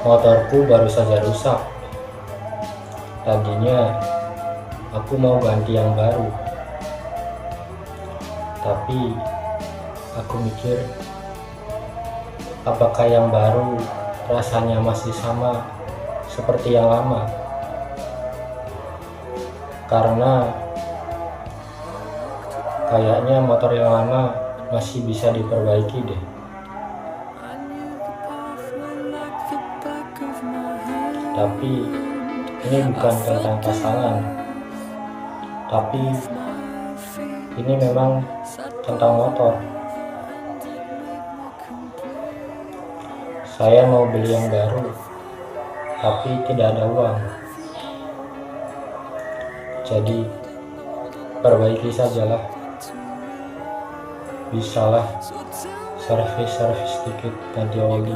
Motorku baru saja rusak. Tadinya aku mau ganti yang baru, tapi aku mikir apakah yang baru rasanya masih sama seperti yang lama, karena kayaknya motor yang lama masih bisa diperbaiki deh. Tapi ini bukan tentang pasangan, tapi ini memang tentang motor. Saya mau beli yang baru, tapi tidak ada uang. Jadi perbaiki sajalah. Bisalah servis sedikit, ganti oli.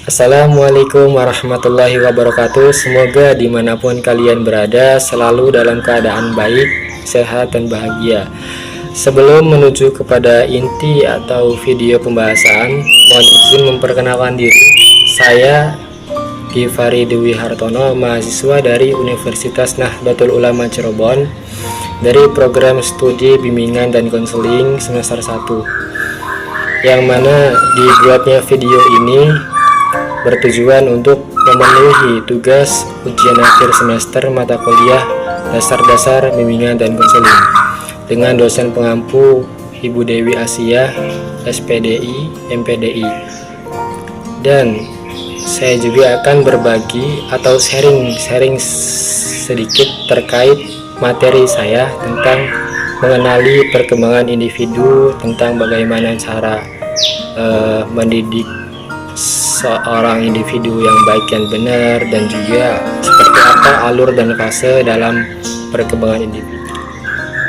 Assalamualaikum warahmatullahi wabarakatuh. Semoga dimanapun kalian berada selalu dalam keadaan baik, sehat, dan bahagia. Sebelum menuju kepada inti atau video pembahasan, mohon izin memperkenalkan diri. Saya Gifari Dewi Hartono, mahasiswa dari Universitas Nahdlatul Ulama Cirebon, dari program studi bimbingan dan konseling semester 1, yang mana dibuatnya video ini bertujuan untuk memenuhi tugas ujian akhir semester mata kuliah dasar-dasar bimbingan dan konseling dengan dosen pengampu Ibu Dewi Asia, SPDI, MPDI. Dan saya juga akan berbagi atau sharing sedikit terkait materi saya tentang mengenali perkembangan individu, tentang bagaimana cara mendidik seorang individu yang baik dan benar, dan juga seperti apa alur dan fase dalam perkembangan individu.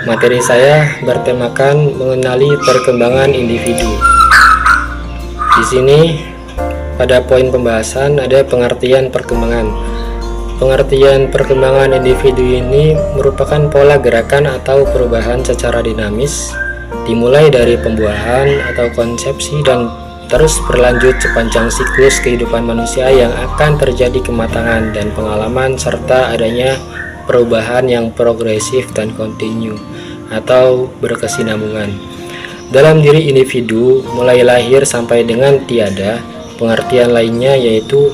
Materi saya bertemakan mengenali perkembangan individu. Di sini pada poin pembahasan ada pengertian perkembangan. Pengertian perkembangan individu ini merupakan pola gerakan atau perubahan secara dinamis, dimulai dari pembuahan atau konsepsi dan terus berlanjut sepanjang siklus kehidupan manusia yang akan terjadi kematangan dan pengalaman, serta adanya perubahan yang progresif dan kontinu atau berkesinambungan dalam diri individu mulai lahir sampai dengan tiada. Pengertian lainnya yaitu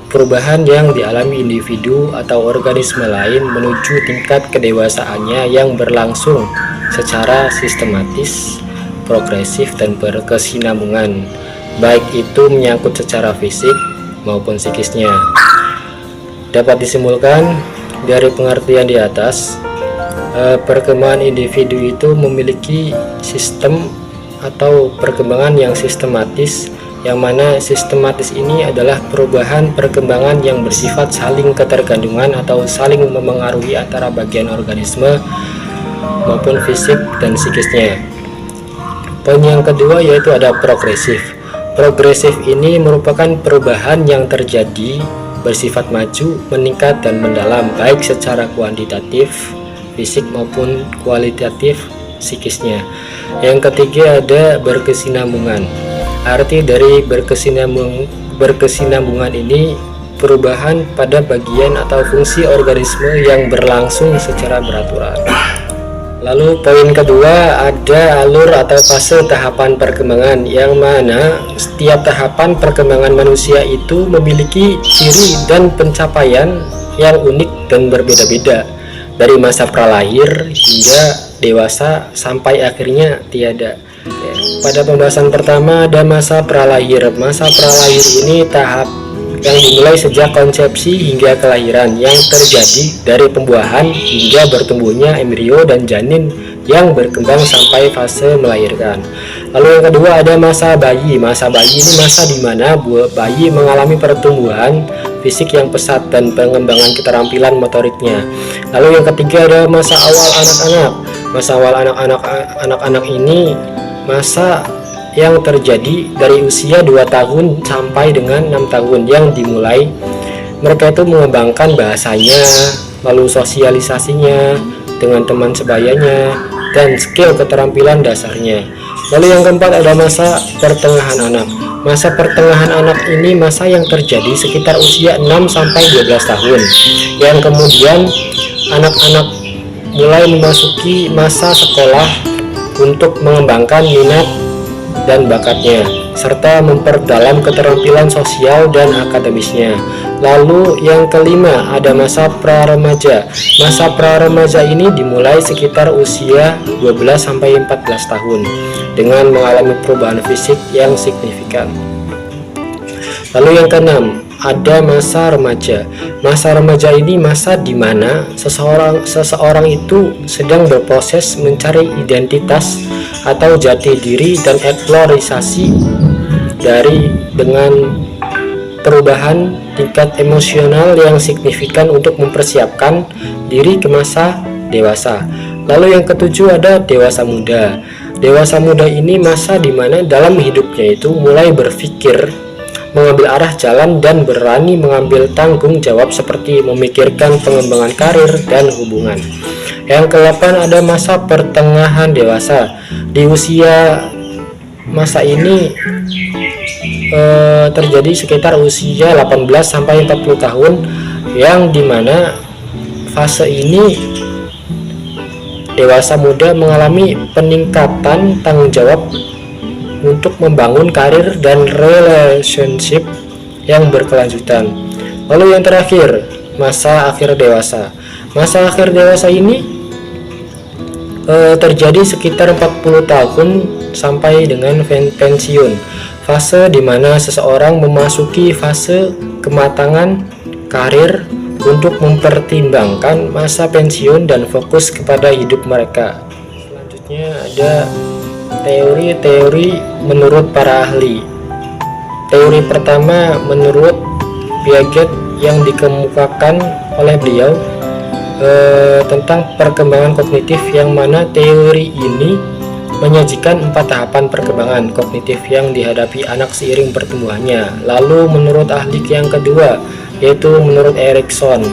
perubahan yang dialami individu atau organisme lain menuju tingkat kedewasaannya yang berlangsung secara sistematis, progresif, dan berkesinambungan, baik itu menyangkut secara fisik maupun psikisnya. Dapat disimpulkan dari pengertian di atas, perkembangan individu itu memiliki sistem atau perkembangan yang sistematis, yang mana sistematis ini adalah perubahan perkembangan yang bersifat saling ketergantungan atau saling memengaruhi antara bagian organisme maupun fisik dan psikisnya. Poin yang kedua yaitu ada progresif. Progresif ini merupakan perubahan yang terjadi bersifat maju, meningkat, dan mendalam, baik secara kuantitatif fisik maupun kualitatif psikisnya. Yang ketiga ada berkesinambungan. Arti dari berkesinambungan ini perubahan pada bagian atau fungsi organisme yang berlangsung secara beraturan. Lalu poin kedua ada alur atau fase tahapan perkembangan, yang mana setiap tahapan perkembangan manusia itu memiliki ciri dan pencapaian yang unik dan berbeda-beda, dari masa pralahir hingga dewasa sampai akhirnya tiada. Pada pembahasan pertama ada masa pralahir. Masa pralahir ini tahap yang dimulai sejak konsepsi hingga kelahiran, yang terjadi dari pembuahan hingga bertumbuhnya embrio dan janin yang berkembang sampai fase melahirkan. Lalu yang kedua ada masa bayi. Masa bayi ini masa di mana bayi mengalami pertumbuhan fisik yang pesat dan pengembangan keterampilan motoriknya. Lalu yang ketiga ada masa awal anak-anak. Masa awal anak-anak ini masa yang terjadi dari usia 2 tahun sampai dengan 6 tahun, yang dimulai mereka itu mengembangkan bahasanya, lalu sosialisasinya dengan teman sebayanya, dan skill keterampilan dasarnya. Lalu yang keempat ada masa pertengahan anak. Masa pertengahan anak ini masa yang terjadi sekitar usia 6-12 tahun, yang kemudian anak-anak mulai memasuki masa sekolah untuk mengembangkan minat dan bakatnya, serta memperdalam keterampilan sosial dan akademisnya. Lalu yang kelima ada masa pra-remaja. Masa pra-remaja ini dimulai sekitar usia 12-14 tahun dengan mengalami perubahan fisik yang signifikan. Lalu yang keenam ada masa remaja. Masa remaja ini masa di mana seseorang itu sedang berproses mencari identitas atau jati diri dan eksplorisasi dengan perubahan tingkat emosional yang signifikan untuk mempersiapkan diri ke masa dewasa. Lalu yang ketujuh ada dewasa muda. Dewasa muda ini masa di mana dalam hidupnya itu mulai berpikir, mengambil arah jalan dan berani mengambil tanggung jawab seperti memikirkan pengembangan karir dan hubungan. Yang ke-8 ada masa pertengahan dewasa. Di usia masa ini terjadi sekitar usia 18-40 tahun, yang dimana fase ini dewasa muda mengalami peningkatan tanggung jawab untuk membangun karir dan relationship yang berkelanjutan. Lalu yang terakhir, masa akhir dewasa. Masa akhir dewasa ini terjadi sekitar 40 tahun sampai dengan pensiun. Fase di mana seseorang memasuki fase kematangan karir untuk mempertimbangkan masa pensiun dan fokus kepada hidup mereka. Selanjutnya ada teori-teori menurut para ahli. Teori pertama menurut Piaget yang dikemukakan oleh beliau tentang perkembangan kognitif, yang mana teori ini menyajikan 4 tahapan perkembangan kognitif yang dihadapi anak seiring pertumbuhannya. Lalu menurut ahli yang kedua, yaitu menurut Erikson,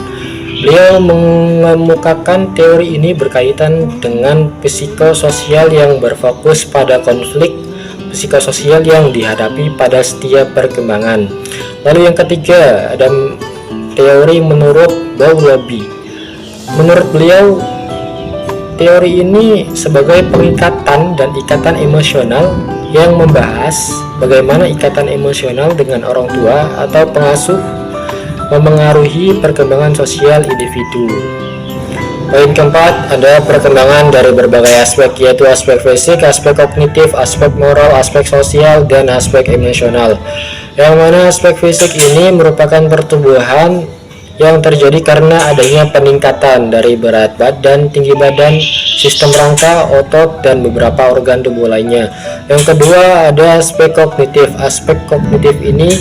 beliau mengemukakan teori ini berkaitan dengan psikososial yang berfokus pada konflik psikososial yang dihadapi pada setiap perkembangan. Lalu yang ketiga ada teori menurut Bowlby. Menurut beliau, teori ini sebagai pengikatan dan ikatan emosional yang membahas bagaimana ikatan emosional dengan orang tua atau pengasuh memengaruhi perkembangan sosial individu. Poin keempat ada perkembangan dari berbagai aspek, yaitu aspek fisik, aspek kognitif, aspek moral, aspek sosial, dan aspek emosional. Yang mana aspek fisik ini merupakan pertumbuhan yang terjadi karena adanya peningkatan dari berat badan, tinggi badan, sistem rangka, otot, dan beberapa organ tubuh lainnya. Yang kedua ada aspek kognitif. Aspek kognitif ini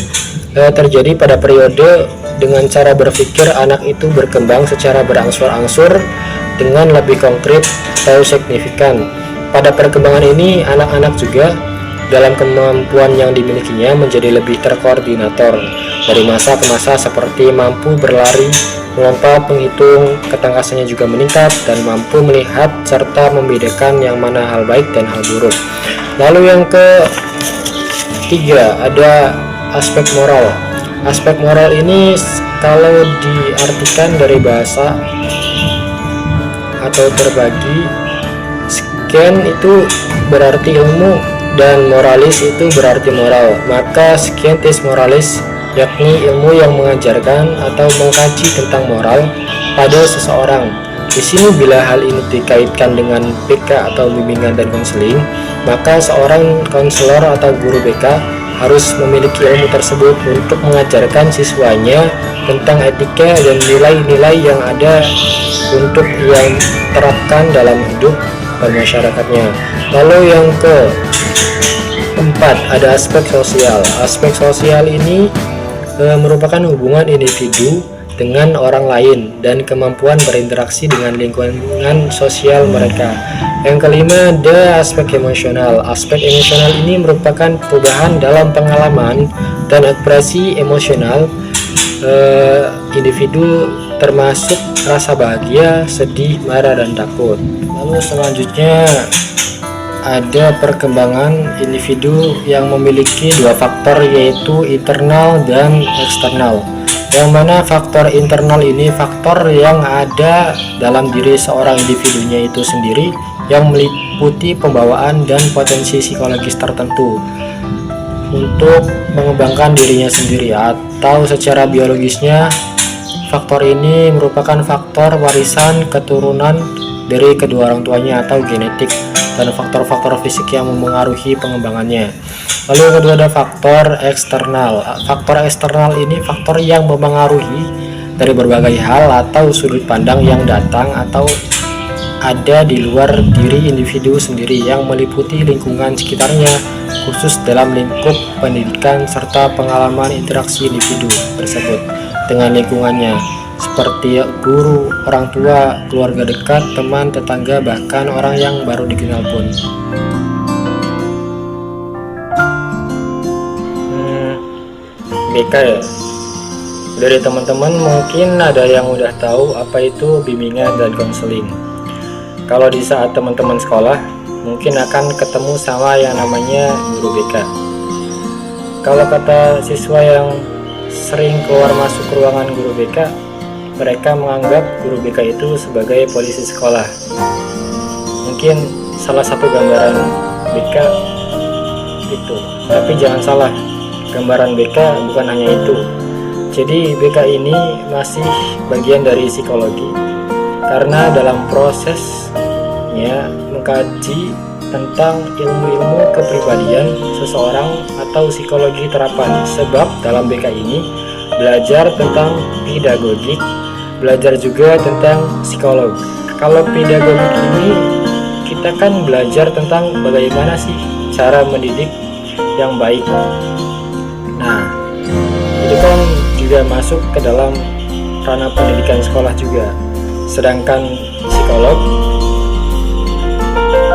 terjadi pada periode dengan cara berpikir anak itu berkembang secara berangsur-angsur dengan lebih konkret atau signifikan. Pada perkembangan ini anak-anak juga dalam kemampuan yang dimilikinya menjadi lebih terkoordinator dari masa ke masa, seperti mampu berlari, melompat, menghitung, ketangkasannya juga meningkat, dan mampu melihat serta membedakan yang mana hal baik dan hal buruk. Lalu yang ketiga ada aspek moral. Aspek moral ini kalau diartikan dari bahasa atau terbagi, science itu berarti ilmu dan moralis itu berarti moral. Maka scientis moralis yakni ilmu yang mengajarkan atau mengkaji tentang moral pada seseorang. Di sini bila hal ini dikaitkan dengan BK atau bimbingan dan konseling, maka seorang konselor atau guru BK harus memiliki ilmu tersebut untuk mengajarkan siswanya tentang etika dan nilai-nilai yang ada untuk yang terapkan dalam hidup masyarakatnya. Lalu yang keempat ada aspek sosial. Aspek sosial ini merupakan hubungan individu dengan orang lain dan kemampuan berinteraksi dengan lingkungan sosial mereka. Yang kelima ada aspek emosional. Aspek emosional ini merupakan perubahan dalam pengalaman dan ekspresi emosional individu termasuk rasa bahagia, sedih, marah, dan takut. Lalu selanjutnya ada perkembangan individu yang memiliki dua faktor, yaitu internal dan eksternal. Yang mana faktor internal ini faktor yang ada dalam diri seorang individunya itu sendiri, yang meliputi pembawaan dan potensi psikologis tertentu untuk mengembangkan dirinya sendiri, atau secara biologisnya faktor ini merupakan faktor warisan keturunan dari kedua orang tuanya atau genetik, dan faktor-faktor fisik yang memengaruhi pengembangannya. Lalu yang kedua ada faktor eksternal. Faktor eksternal ini faktor yang memengaruhi dari berbagai hal atau sudut pandang yang datang atau ada di luar diri individu sendiri, yang meliputi lingkungan sekitarnya, khusus dalam lingkup pendidikan serta pengalaman interaksi individu tersebut dengan lingkungannya, seperti guru, orang tua, keluarga dekat, teman, tetangga, bahkan orang yang baru dikenal pun. BK ya. Dari teman-teman mungkin ada yang udah tahu apa itu bimbingan dan konseling. Kalau di saat teman-teman sekolah, mungkin akan ketemu sama yang namanya guru BK. Kalau kata siswa yang sering keluar masuk ruangan guru BK, mereka menganggap guru BK itu sebagai polisi sekolah. Mungkin salah satu gambaran BK itu, tapi jangan salah, gambaran BK bukan hanya itu. Jadi BK ini masih bagian dari psikologi, karena dalam prosesnya mengkaji tentang ilmu-ilmu kepribadian seseorang atau psikologi terapan. Sebab dalam BK ini belajar tentang pedagogik, belajar juga tentang psikolog. Kalau pedagogik ini kita kan belajar tentang bagaimana sih cara mendidik yang baik. Nah, itu kan juga masuk ke dalam ranah pendidikan sekolah juga. Sedangkan psikolog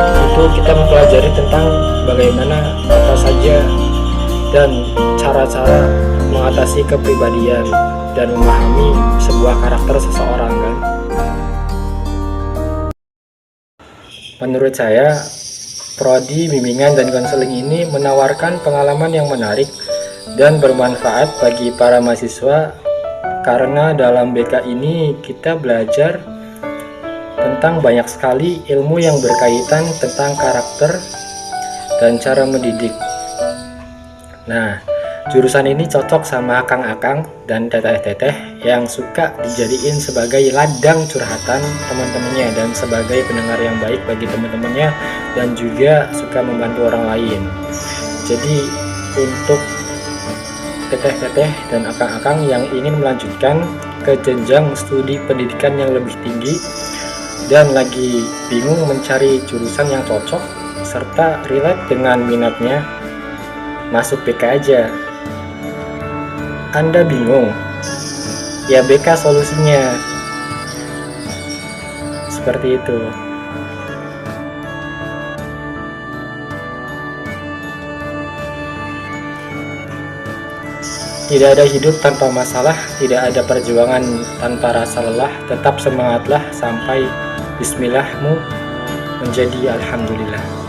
itu kita mempelajari tentang bagaimana apa saja dan cara-cara mengatasi kepribadian dan memahami sebuah karakter seseorang kan. Menurut saya, prodi bimbingan dan konseling ini menawarkan pengalaman yang menarik dan bermanfaat bagi para mahasiswa, karena dalam BK ini kita belajar tentang banyak sekali ilmu yang berkaitan tentang karakter dan cara mendidik. Nah, jurusan ini cocok sama akang-akang dan teteh-teteh yang suka dijadiin sebagai ladang curhatan teman-temannya dan sebagai pendengar yang baik bagi teman-temannya, dan juga suka membantu orang lain. Jadi untuk teteh-teteh dan akang-akang yang ingin melanjutkan ke jenjang studi pendidikan yang lebih tinggi dan lagi bingung mencari jurusan yang cocok serta relate dengan minatnya, masuk BK aja. Anda bingung? Ya BK solusinya. Seperti itu. Tidak ada hidup tanpa masalah, tidak ada perjuangan tanpa rasa lelah. Tetap semangatlah sampai bismillahmu menjadi alhamdulillah.